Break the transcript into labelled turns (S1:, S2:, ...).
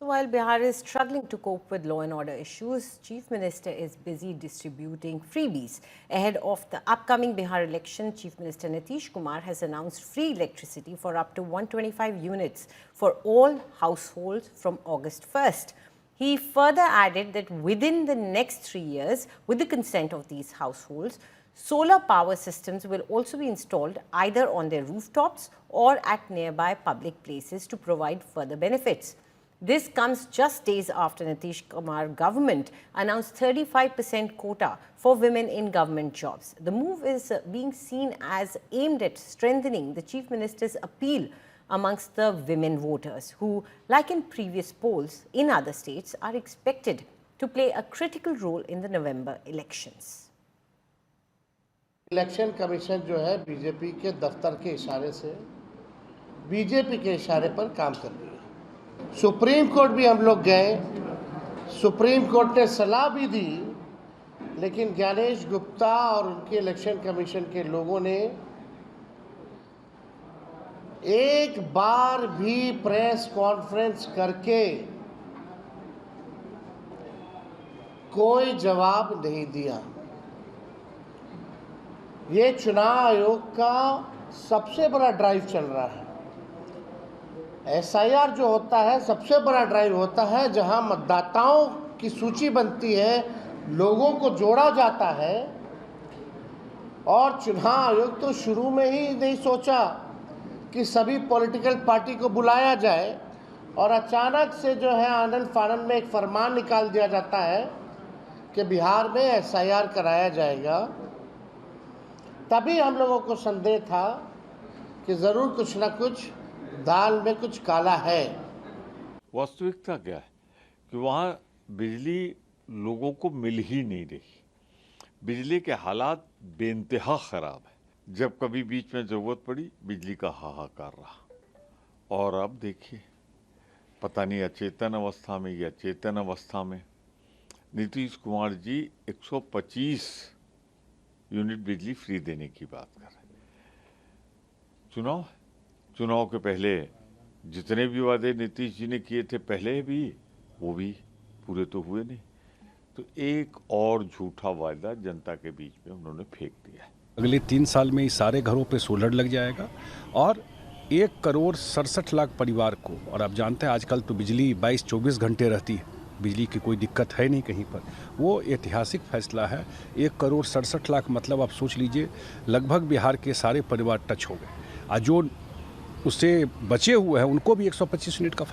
S1: So while Bihar is struggling to cope with law and order issues, Chief Minister is busy distributing freebies. Ahead of the upcoming Bihar election, Chief Minister Nitish Kumar has announced free electricity for up to 125 units for all households from August 1st. He further added that within the next 3 years, with the consent of these households, solar power systems will also be installed either on their rooftops or at nearby public places to provide further benefits. This comes just days after Nitish Kumar government announced 35% quota for women in government jobs. The move is being seen as aimed at strengthening the Chief Minister's appeal amongst the women voters who, like in previous polls in other states, are expected to play a critical role in the November elections.
S2: Election commission जो है BJP के दफ्तर के इशारे से BJP के इशारे पर काम कर रही है। सुप्रीम कोर्ट भी हम लोग गए, सुप्रीम कोर्ट ने सलाह भी दी, लेकिन ज्ञानेश गुप्ता और उनके इलेक्शन कमीशन के लोगों ने एक बार भी प्रेस कॉन्फ्रेंस करके कोई जवाब नहीं दिया। ये चुनाव आयोग का सबसे बड़ा ड्राइव चल रहा है। एसआईआर जो होता है सबसे बड़ा ड्राइव होता है जहां मतदाताओं की सूची बनती है, लोगों को जोड़ा जाता है। और चुनाव आयोग तो शुरू में ही नहीं सोचा कि सभी पॉलिटिकल पार्टी को बुलाया जाए और अचानक से जो है आनन फानन में एक फरमान निकाल दिया जाता है कि बिहार में एसआईआर कराया जाएगा। तभी हम लोगों को संदेह था कि ज़रूर कुछ ना कुछ दाल में कुछ काला है।
S3: वास्तविकता क्या है कि वहाँ बिजली लोगों को मिल ही नहीं रही। बिजली के हालात बेइंतहा ख़राब है। जब कभी बीच में ज़रूरत पड़ी, बिजली का हाहाकार रहा। और अब देखिए, पता नहीं अचेतन अवस्था में या चेतन अवस्था में नीतीश कुमार जी 125 यूनिट बिजली फ्री देने की बात कर रहे हैं। चुनाव के पहले जितने भी वादे नीतीश जी ने किए थे पहले भी, वो भी पूरे तो हुए नहीं। तो एक और झूठा वादा जनता के बीच में उन्होंने फेंक दिया है।
S4: अगले 3 साल में सारे घरों पे सोलर लग जाएगा और 1,67,00,000 परिवार को, और आप जानते हैं आजकल तो बिजली 22-24 घंटे रहती है, बिजली की कोई दिक्कत है नहीं कहीं पर। वो ऐतिहासिक फैसला है। 1,67,00,000 मतलब आप सोच लीजिए लगभग बिहार के सारे परिवार टच हो गए। और जो उससे बचे हुए हैं उनको भी 125 यूनिट का